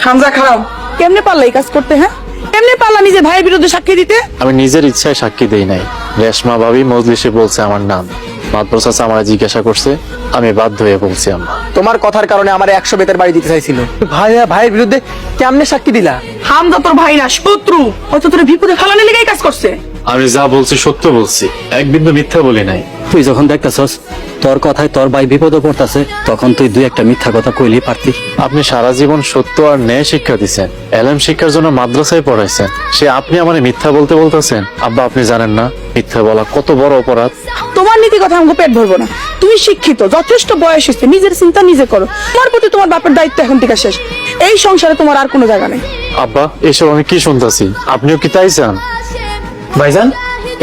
হামজা খারাপ, কেমনে পারলা এই কাজ করতে? হ্যাঁ, কেমনে পারলা নিজের ভাইয়ের বিরুদ্ধে সাক্ষী দিতে? আমি নিজের ইচ্ছায় সাক্ষী দেই নাই। রেশমা ভাবি মজলিসে বলছে আমার নাম, মাদ্রাসা চাচা আমার জিজ্ঞাসা করছে, আমি বাধ্য হয়ে বলছি আম্মা। তোমার কথার কারণে আমার 100 বেতের বাড়ি দিতে চাইছিল। ভাইয়ের বিরুদ্ধে কেমনে সাক্ষী দিলা? হামজা তোর ভাই না, শত্রু। হয়তো তোর বিপদে ফেলানি লেগে এই কাজ করছে। আমি যা বলছি সত্য বলছি, এক বিন্দু মিথ্যা বলি নাই। তুই যখন দেখতেছস তোর কথায় তোর ভাই বিপদে পড়তাছে, তখন তুই দুই একটা মিথ্যা কথা কইলি পারতি। আপনি সারা জীবন সত্য আর ন্যায় শিক্ষা দিচ্ছেন, এলএম শিক্ষার জন্য মাদ্রাসায় পড়াইছেন, সে আপনি আমার মিথ্যা বলতেছেন? আব্বা আপনি জানেন না মিথ্যা বলা কত বড় অপরাধ? তোমার নীতি কথা আমাকে পেট ভরবো না। তুমি শিক্ষিত, যথেষ্ট বয়স হয়েছে, নিজের চিন্তা নিজে করো। তোমার প্রতি তোমার বাপের দায়িত্ব এখন থেকে শেষ। এই সংসারে তোমার আর কোনো জায়গা নেই। আব্বা এসব আমি কি শুনতাছি? আপনিও কি তাই চান? ভাইজান,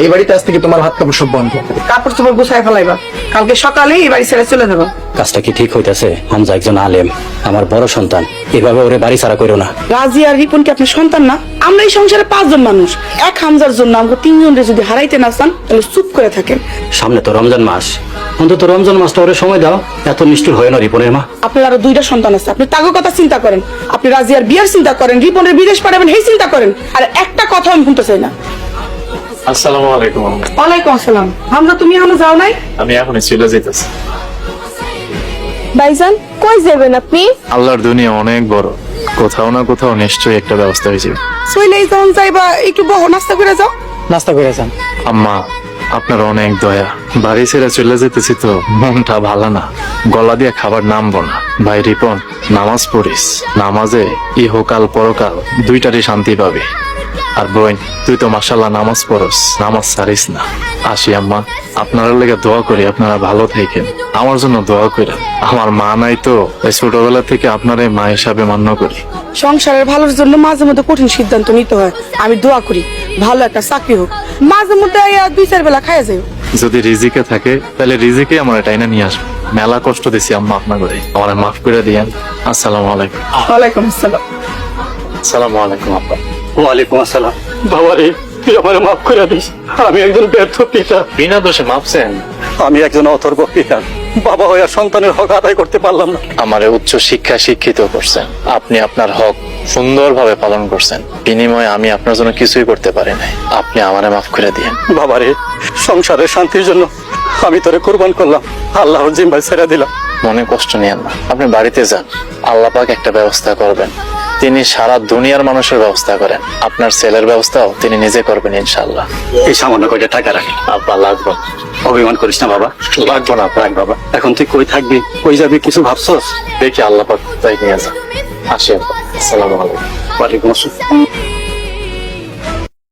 এই বাড়িতে আজ থেকে তোমার হাত কাপড় সব বন্ধ। কাপড় চোপড় গুছাই ফেলাইবা, কালকে সকালে এই বাড়ি ছেড়ে চলে যাবো। কাজটা কি ঠিক হইতাছে? হামজা একজন আলেম, আমার বড় সন্তান, এভাবে ওরে বাড়ি ছাড়া করো না। রাজি আর রিপন কি আপনার সন্তান না? আমরা এই সংসারে 5 জন মানুষ, এক হামজার জন্য আমাকে 3 জনরে যদি হারাইতে না চান তাহলে চুপ করে থাকেন। সামনে তো রমজান মাস, অন্তত রমজান মাসটা ওরে সময় দাও। এত নিষ্ঠুর হয় না রিপনের মা। আপনার আরো 2টা সন্তান আছে, আপনি তাগো কথা চিন্তা করেন। আপনি রাজিয়ার বিয়ার চিন্তা করেন, রিপনের বিদেশ পাঠাবেন এই চিন্তা করেন। আর একটা কথা আমি শুনতে চাই না। আসসালামু আলাইকুম। ওয়ালাইকুম আসসালাম। হামজা তুমি এখনো যাও নাই? আমি এখনই চলে যাইতেছি। ভাইজান কই যাবেন আপনি? আল্লাহর দুনিয়া অনেক বড়, কোথাও না কোথাও নিশ্চয়ই একটা ব্যবস্থা হয়েছে। সইলেই যখন যাইবা একটু বহ, নাস্তা করে যাও। নাস্তা করে যান। আম্মা আপনার অনেক দয়া, বাড়ি ছেড়ে চলে যেতেছি তো মনটা ভালো না, গলা দিয়ে খাবার নামবো না। ভাই রিপন, নামাজ পড়িস, নামাজে ইহকাল পরকাল দুইটারই শান্তি পাবি। আর বোন তুই তো মাশাআল্লাহ নামাজ পড়স, নামাজ ছাড়িস না। আসি আম্মা, আপনারা লেগে দোয়া করি আপনারা ভালো থাকেন, আমার জন্য দোয়া করেন। আমার মা নাই তো, তাই ছোটবেলা থেকে আপনারা মা হিসাবে মান্য করি। সংসারের ভালোর জন্য মাঝে মধ্যে কঠিন সিদ্ধান্ত নিতে হয়। আমি দোয়া করি ভালো একটা চাকরি হোক, মাঝে মধ্যে 2-4 বেলা খাইয়া যাই। যদি রিজিকে থাকে তাহলে রিজিকে আমার টাইনা নিয়ে আসবে। মেলা কষ্ট দিছি আম্মা আপনার করে, আমার মাফ করে দিয়েন। আসসালামু আলাইকুম। ওয়ালাইকুম আসসালাম। আসসালামু আলাইকুম আব্বা। ওয়ালাইকুম আসসালাম। বাবা রে, তুই আমার মাফ করে দিস। আমি একজন ব্যর্থ পিতা, বিনা দোষে মাপছেন? আমি একজন অথর্ব পিতা। বাবা হয়ে সন্তানের হক আদায় করতে পারলাম না। আমারে উচ্চ শিক্ষা শিক্ষিত করছেন, আপনি আপনার হক সুন্দরভাবে পালন করছেন, বিনিময়ে আমি আপনার জন্য কিছুই করতে পারি নাই। আপনি আমারে মাফ করে দিয়েন। বাবা রে, সংসারের শান্তির জন্য আমি তোরে কুরবান করলাম, আল্লাহর জিম্মায় ছেড়ে দিলাম। মনে কষ্ট নিয়েন না, আপনি বাড়িতে যান, আল্লাহ পাক একটা ব্যবস্থা করবেন। তিনি সারা দুনিয়ার মানুষের ব্যবস্থা করেন, আপনার ছেলের ব্যবস্থাও তিনি নিজে করবেন ইনশাআল্লাহ। এই সামান্য কয়টা টাকা রাখি। আব্বা লাগবে? অভিমান করিস না বাবা। লাগবে না, রাখ বাবা। এখন তুই কই থাকবি, কই যাবি কিছু ভাবছস? দেখি আল্লাহ পাক তাই নিয়ে যান। আসি আব্বা। আসসালামু আলাইকুম। ওয়ালাইকুম আসসালাম।